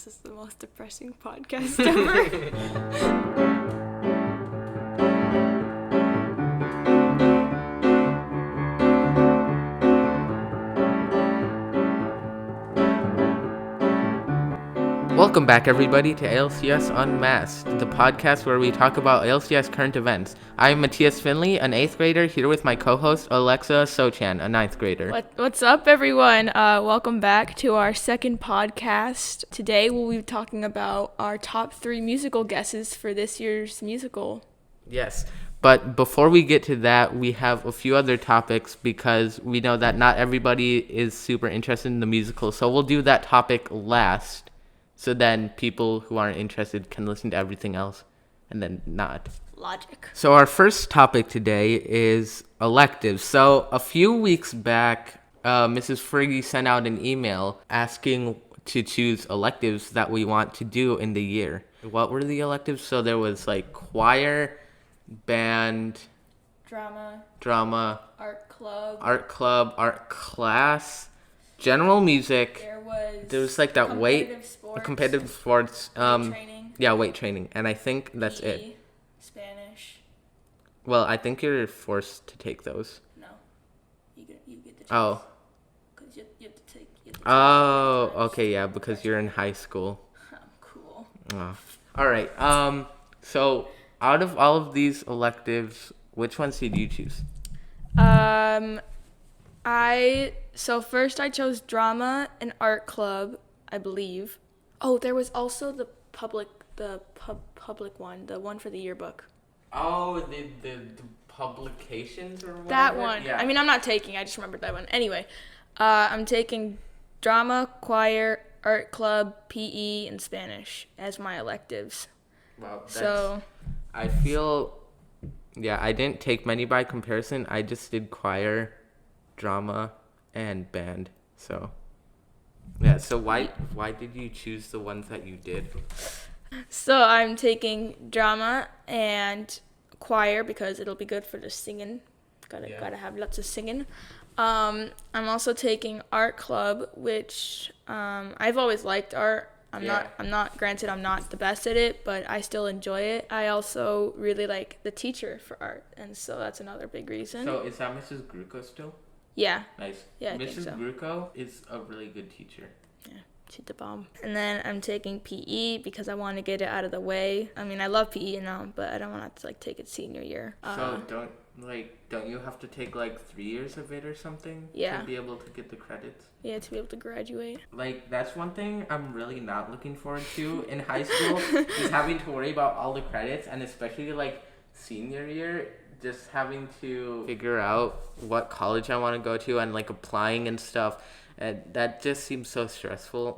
This is the most depressing podcast ever. Welcome back, everybody, to ALCS Unmasked, the podcast where we talk about ALCS current events. I'm Matias Finley, an 8th grader, here with my co-host, Alexa Sochan, a 9th grader. What's up, everyone? Welcome back to our second podcast. Today, we'll be talking about our top 3 musical guesses for this year's musical. Yes, but before we get to that, we have a few other topics because we know that not everybody is super interested in the musical, so we'll do that topic last. So then people who aren't interested can listen to everything else and then not. Logic. So our first topic today is electives. So a few weeks back, Mrs. Fergie sent out an email asking to choose electives that we want to do in the year. What were the electives? So there was like choir, band, drama, art club, art class, general music. There was like that competitive sports. Training. Yeah, weight training. And I think that's PE, it. Spanish. Well, I think you're forced to take those. No. You get to choose. Oh. Because you have to take. Oh, okay, yeah, because you're in high school. Cool. Oh. All right. So out of all of these electives, which ones did you choose? So first I chose drama and art club, I believe. Oh, there was also the public one, the one for the yearbook. Oh, the publications or whatever? That one. Yeah. I mean, I'm not taking, I just remembered that one. Anyway, I'm taking drama, choir, art club, PE, and Spanish as my electives. Wow, I feel, I didn't take many by comparison. I just did choir, drama, and band. So why did you choose the ones that you did? So I'm taking drama and choir because it'll be good for the singing. Gotta have lots of singing. I'm also taking art club, which I've always liked art. I'm not the best at it, but I still enjoy it. I also really like the teacher for art, and so that's another big reason. So is that Mrs. Gruco still? Yeah. Nice. Yeah, I Mrs. think so. Gruco is a really good teacher. Yeah, she's the bomb. And then I'm taking PE because I want to get it out of the way. I mean, I love PE now, but I don't want to take it senior year. So don't you have to take 3 years of it or something? Yeah. To be able to get the credits? Yeah, to be able to graduate. That's one thing I'm really not looking forward to in high school is having to worry about all the credits, and especially senior year, just having to figure out what college I want to go to and applying and stuff. And that just seems so stressful.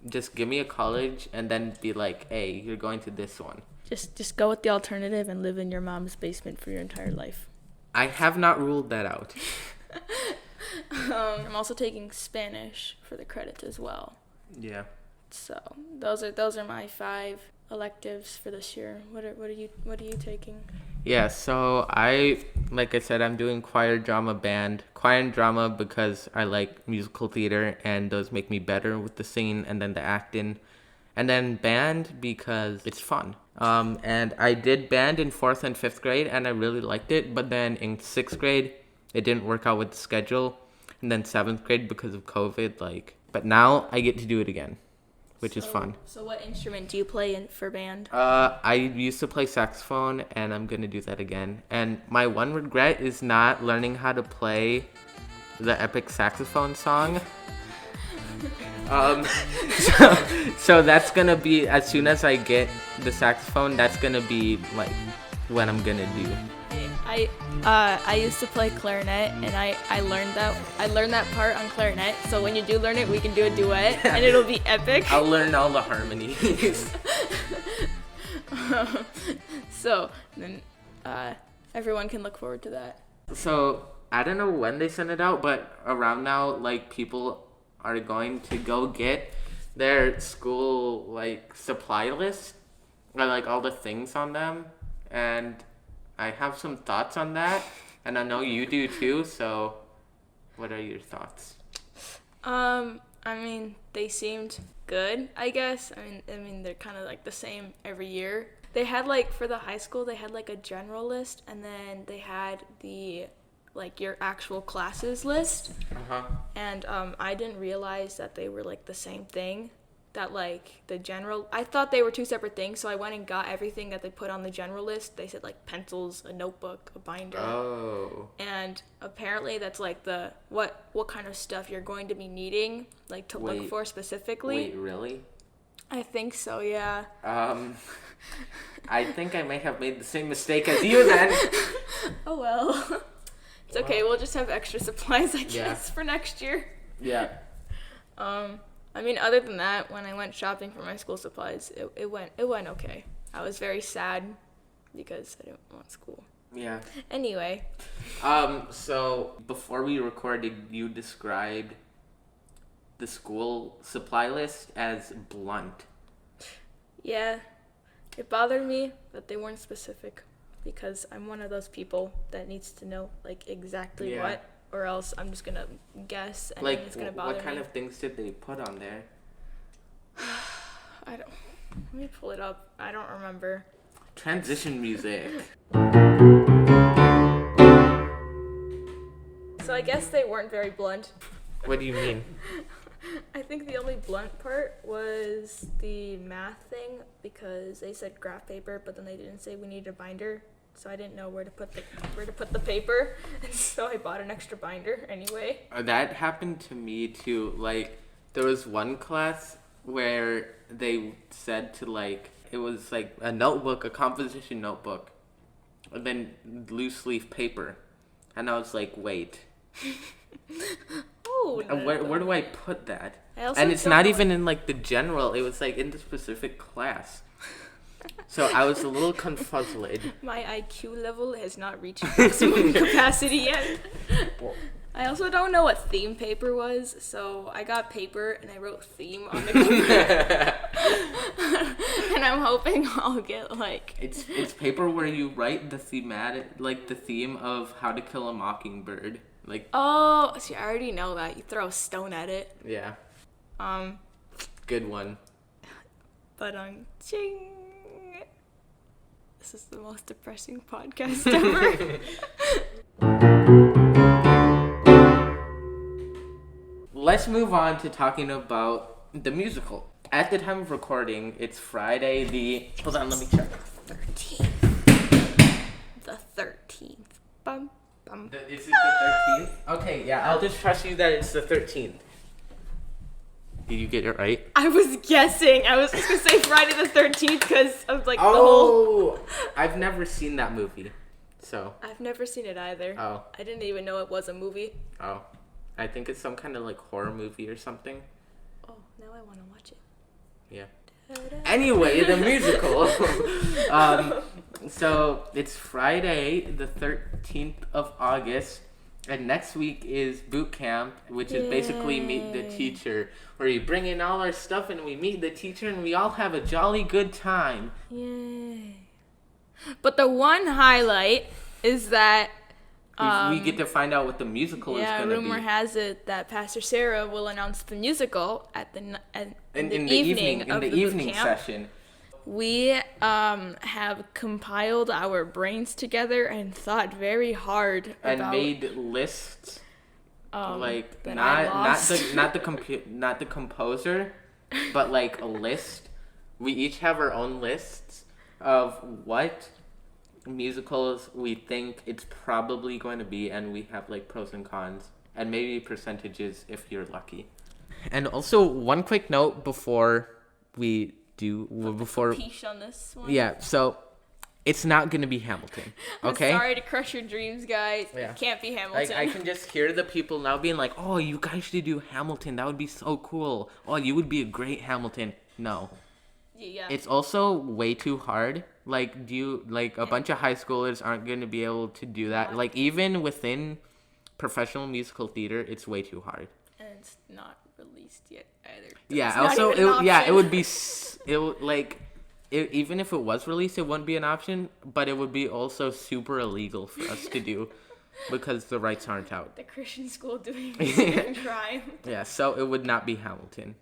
Just give me a college and then be hey, you're going to this one. Just go with the alternative and live in your mom's basement for your entire life. I have not ruled that out. I'm also taking Spanish for the credits as well. Yeah. So those are my 5 electives for this year. What are you taking? Yeah, so like I said, I'm doing choir, drama, band. Choir and drama because I like musical theater and those make me better with the singing and then the acting. And then band because it's fun. And I did band in 4th and 5th grade and I really liked it. But then in 6th grade, it didn't work out with the schedule. And then 7th grade because of COVID, but now I get to do it again, which is fun. So what instrument do you play for band? I used to play saxophone, and I'm going to do that again. And my one regret is not learning how to play the epic saxophone song. So that's going to be, as soon as I get the saxophone, that's going to be, what I'm going to do. I used to play clarinet, and I learned that part on clarinet. So when you do learn it, we can do a duet, and it'll be epic. I'll learn all the harmonies. So then everyone can look forward to that. So I don't know when they send it out, but around now, people are going to go get their school supply list, or all the things on them, and I have some thoughts on that, and I know you do too, so what are your thoughts? I mean, they seemed good, I guess. I mean they're kind of like the same every year. They had like for the high school they had like a general list, and then they had the like your actual classes list. And I didn't realize that they were like the same thing. That like the general, I thought they were two separate things, so I went and got everything that they put on the general list. They said like pencils, a notebook, a binder. Oh. And apparently that's like the what kind of stuff you're going to be needing, like to look for specifically. Wait, really? I think so, yeah. I think I may have made the same mistake as you then. Oh well. It's okay, we'll just have extra supplies, I guess, for next year. Yeah. I mean, other than that, when I went shopping for my school supplies, it went okay. I was very sad because I didn't want school. Yeah. Anyway. So before we recorded, you described the school supply list as blunt. Yeah. It bothered me that they weren't specific because I'm one of those people that needs to know like exactly what, or else I'm just gonna guess and then it's gonna bother me. What kind of things did they put on there? Let me pull it up. I don't remember. Transition music. So I guess they weren't very blunt. What do you mean? I think the only blunt part was the math thing because they said graph paper, but then they didn't say we need a binder, so I didn't know where to put the paper, and so I bought an extra binder anyway. That happened to me too. Like there was one class where they said to like it was like a notebook, a composition notebook, and then loose leaf paper, and I was like, wait. Oh, no. Where do I put that? And it's not even in like the general. It was like in the specific class. So I was a little confuzzled. My IQ level has not reached maximum capacity yet. I also don't know what theme paper was, so I got paper and I wrote theme on the paper. And I'm hoping I'll get like... It's paper where you write the thematic, like the theme of How to Kill a Mockingbird. Like, oh, see, I already know that. You throw a stone at it. Yeah. Good one. But ching. This is the most depressing podcast ever. Let's move on to talking about the musical. At the time of recording, it's Friday hold on, let me check. 13th. The 13th. Bum. Is it the 13th? Okay, yeah, I'll just trust you that it's the 13th. Did you get it right? I was guessing. I was just going to say Friday the 13th because of like the whole... Oh, I've never seen that movie, so... I've never seen it either. Oh. I didn't even know it was a movie. Oh. I think it's some kind of like horror movie or something. Oh, now I want to watch it. Yeah. Anyway, the musical. So it's Friday, the 13th of August, and next week is boot camp, which is basically meet the teacher, where we bring in all our stuff and we meet the teacher and we all have a jolly good time. Yay. But the one highlight is that we get to find out what the musical is going to be. Yeah, rumor has it that Pastor Sarah will announce the musical at the evening session. We have compiled our brains together and thought very hard and about made lists. Like that not the composer, but like a list. We each have our own lists of what musicals we think it's probably going to be, and we have like pros and cons and maybe percentages if you're lucky. And also one quick note before we peach on this one. Yeah, so it's not gonna be Hamilton, okay? I'm sorry to crush your dreams, guys. Yeah. It can't be Hamilton. I can just hear the people now being like, oh, you guys should do Hamilton, that would be so cool. Oh, you would be a great Hamilton. No. Yeah. It's also way too hard. Like, a bunch of high schoolers aren't going to be able to do that. Like, even within professional musical theater, it's way too hard. And it's not released yet either. Yeah, also, it would be, even if it was released, it wouldn't be an option, but it would be also super illegal for us to do because the rights aren't out. The Christian school doing this crime. Yeah, so it would not be Hamilton.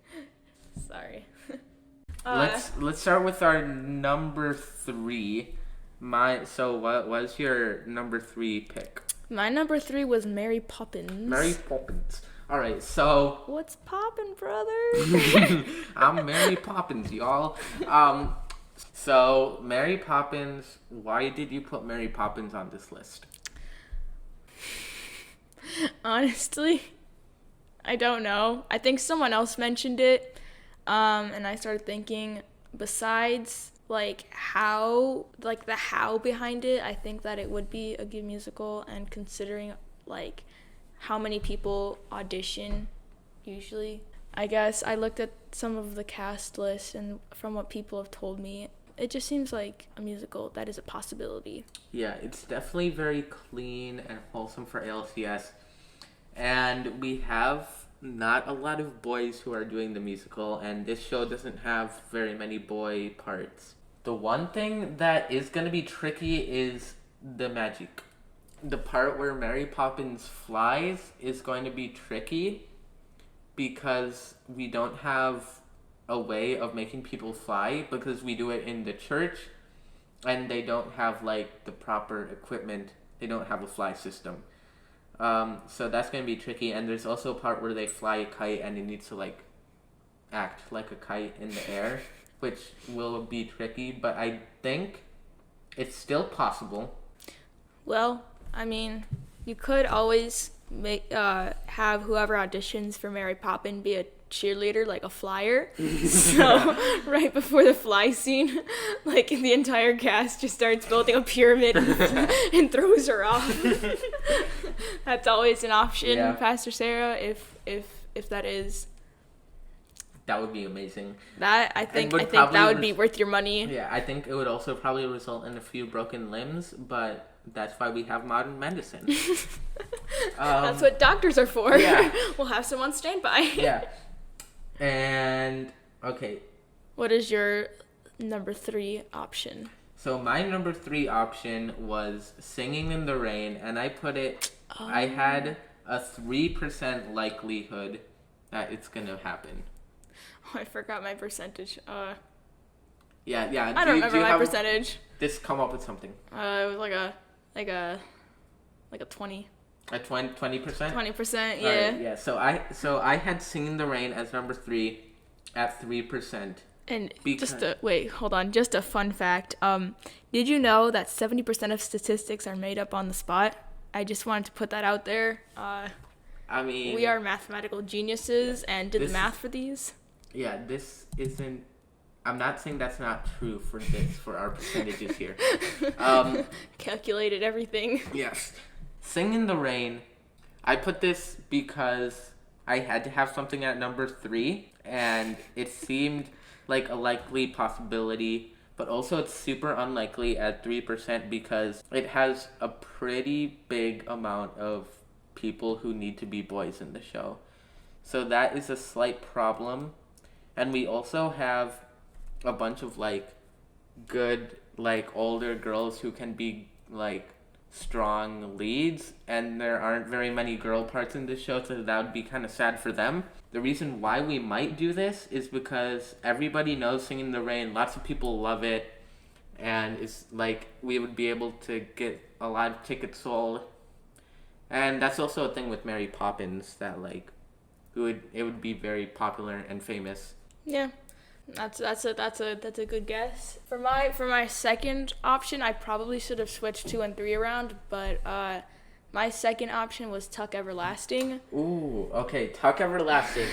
Sorry. Let's start with our number 3. What was your number 3 pick? My number 3 was Mary Poppins. Mary Poppins. All right, so what's poppin', brother? I'm Mary Poppins, y'all. So Mary Poppins. Why did you put Mary Poppins on this list? Honestly, I don't know. I think someone else mentioned it. And I started thinking, besides the how behind it, I think that it would be a good musical, and considering how many people audition usually. I guess I looked at some of the cast list, and from what people have told me, it just seems like a musical that is a possibility. Yeah, it's definitely very clean and wholesome for ALCS. And we have not a lot of boys who are doing the musical, and this show doesn't have very many boy parts. The one thing that is going to be tricky is the magic. The part where Mary Poppins flies is going to be tricky because we don't have a way of making people fly, because we do it in the church and they don't have the proper equipment. They don't have a fly system. So that's going to be tricky. And there's also a part where they fly a kite and it needs to act like a kite in the air, which will be tricky, but I think it's still possible. Well, I mean, you could always have whoever auditions for Mary Poppins be a cheerleader, like a flyer. So right before the fly scene, the entire cast just starts building a pyramid and throws her off. That's always an option, yeah. Pastor Sarah, if that is. That would be amazing. I think that would be worth your money. Yeah, I think it would also probably result in a few broken limbs, but that's why we have modern medicine. That's what doctors are for. Yeah. We'll have someone standby. Yeah. And, okay. What is your number 3 option? So my number 3 option was Singing in the Rain, and I put it, I had a 3% likelihood that it's going to happen. Oh, I forgot my percentage. Yeah. I don't remember my percentage. Just come up with something. It was like a 20. A 20%? 20%, yeah. Right, yeah. So I had Singing in the Rain as number 3 at 3%. And just a fun fact. Did you know that 70% of statistics are made up on the spot? I just wanted to put that out there. I mean, we are mathematical geniuses and did the math for these. Yeah, this isn't. I'm not saying that's not true for our percentages here. Calculated everything. Yes. Sing in the Rain. I put this because I had to have something at number 3, and it seemed like a likely possibility, but also it's super unlikely at 3% because it has a pretty big amount of people who need to be boys in the show. So that is a slight problem. And we also have a bunch of good older girls who can be strong leads, and there aren't very many girl parts in this show, so that would be kind of sad for them. The reason why we might do this is because everybody knows Singing in the Rain, lots of people love it, and it's we would be able to get a lot of tickets sold. And that's also a thing with Mary Poppins, that it would be very popular and famous. Yeah. That's a good guess. For my second option, I probably should have switched 2 and 3 around, but my second option was Tuck Everlasting. Ooh, okay, Tuck Everlasting.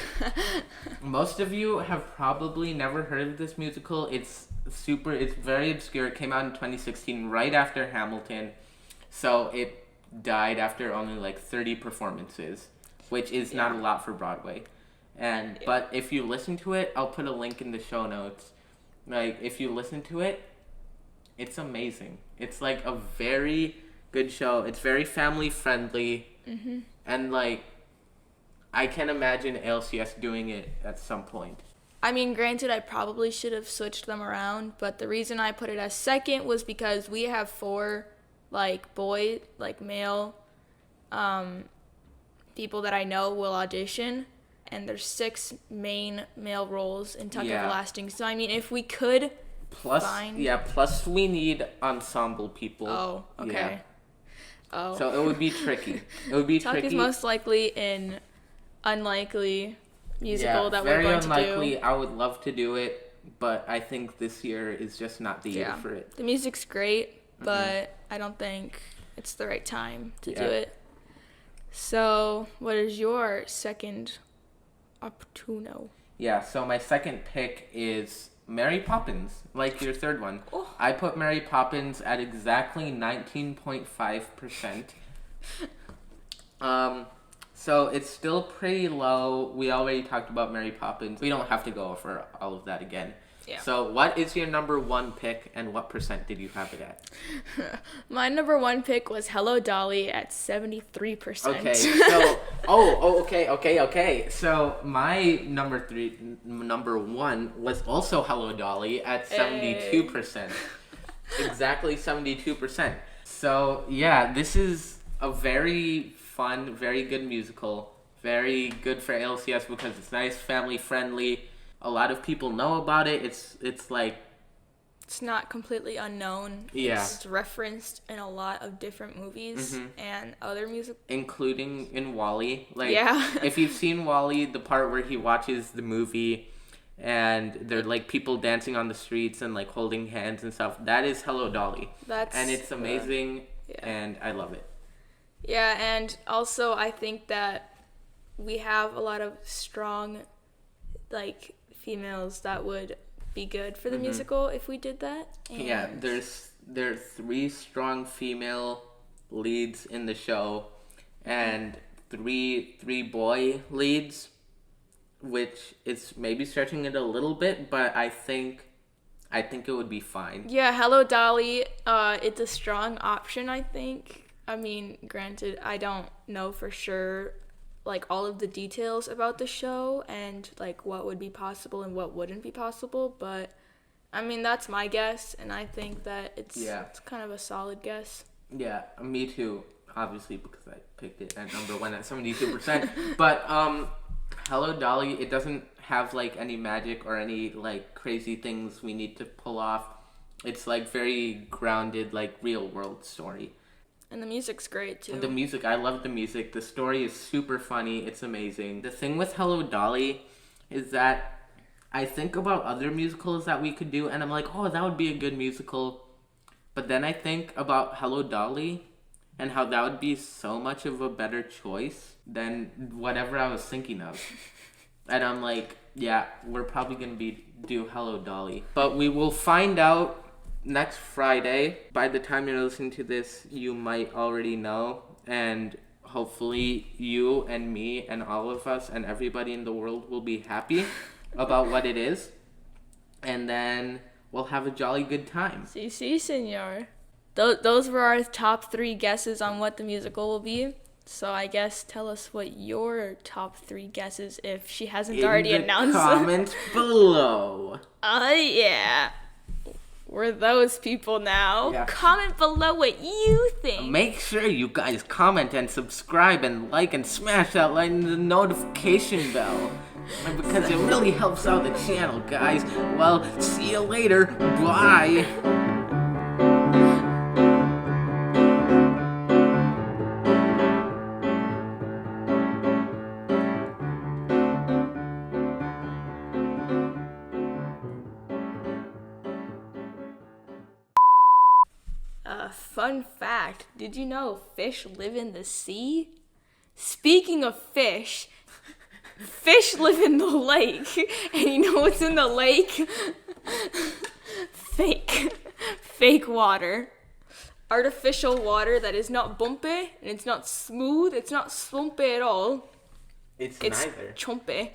Most of you have probably never heard of this musical. It's very obscure. It came out in 2016, right after Hamilton, so it died after only 30 performances, which is not a lot for Broadway. But if you listen to it, I'll put a link in the show notes. If you listen to it, it's amazing. It's a very good show. It's very family friendly. Mm-hmm. And I can imagine ALCS doing it at some point. I mean, granted, I probably should have switched them around, but the reason I put it as second was because we have 4 male people that I know will audition. and there's 6 main male roles in Tuck Yeah. Everlasting. So I mean, if we could Plus we need ensemble people. Oh, okay. Yeah. Oh. So it would be tricky. It would be Tuck tricky. is most likely an unlikely musical that we're very going unlikely. to do. I would love to do it, but I think this year is just not the year for it. The music's great, but I don't think it's the right time to do it. So, what is your second opportuno? Yeah, so my second pick is Mary Poppins, like your third one. Oh. I put Mary Poppins at exactly 19.5%. So it's still pretty low. We already talked about Mary Poppins. We don't have to go over all of that again. Yeah. So what is your number 1 pick, and what percent did you have it at? My number 1 pick was Hello Dolly at 73%. Okay, so okay. So my number 1 was also Hello Dolly at 72%. Exactly 72%. So yeah, this is a very fun, very good musical. Very good for ALCS because it's nice, family friendly. A lot of people know about it. It's like, it's not completely unknown. Yeah. It's referenced in a lot of different movies and other music, including in WALL-E. Like, Yeah. If you've seen WALL-E, the part where he watches the movie and they're like people dancing on the streets and like holding hands and stuff, that is Hello Dolly. And it's amazing, and I love it. Yeah, and also I think that we have a lot of strong, like, females that would be good for the musical if we did that. And Yeah, there are 3 strong female leads in the show, and three boy leads, which is maybe stretching it a little bit, but I think it would be fine. Yeah, Hello Dolly, it's a strong option, I think. I mean, granted, I don't know for sure, like, all of the details about the show and, like, what would be possible and what wouldn't be possible, but I mean, that's my guess, and I think that it's kind of a solid guess. Yeah, me too, obviously, because I picked it at number 1 at 72%. But Hello Dolly, it doesn't have like any magic or any like crazy things we need to pull off. It's like very grounded, like real world story. And the music's great too. The music, I love the music. The story is super funny. It's amazing. The thing with Hello Dolly is that I think about other musicals that we could do, and I'm like, oh, that would be a good musical. But then I think about Hello Dolly and how that would be so much of a better choice than whatever I was thinking of. And I'm like, yeah, we're probably going to do Hello Dolly. But we will find out next Friday. By the time you're listening to this, you might already know. And hopefully you and me and all of us and everybody in the world will be happy about what it is. And then we'll have a jolly good time. Si, senor. Those were our top 3 guesses on what the musical will be. So I guess tell us what your top 3 guesses, if she hasn't already announced them. In the comments below. Yeah. We're those people now. Yeah. Comment below what you think. Make sure you guys comment and subscribe and like and smash that like the notification bell. Because it really helps out the channel, guys. Well, see you later. Bye. Fun fact, did you know fish live in the sea? Speaking of fish, fish live in the lake. And you know what's in the lake? Fake water. Artificial water that is not bumpy, and it's not smooth, it's not swampy at all. It's It's neither. chumpy.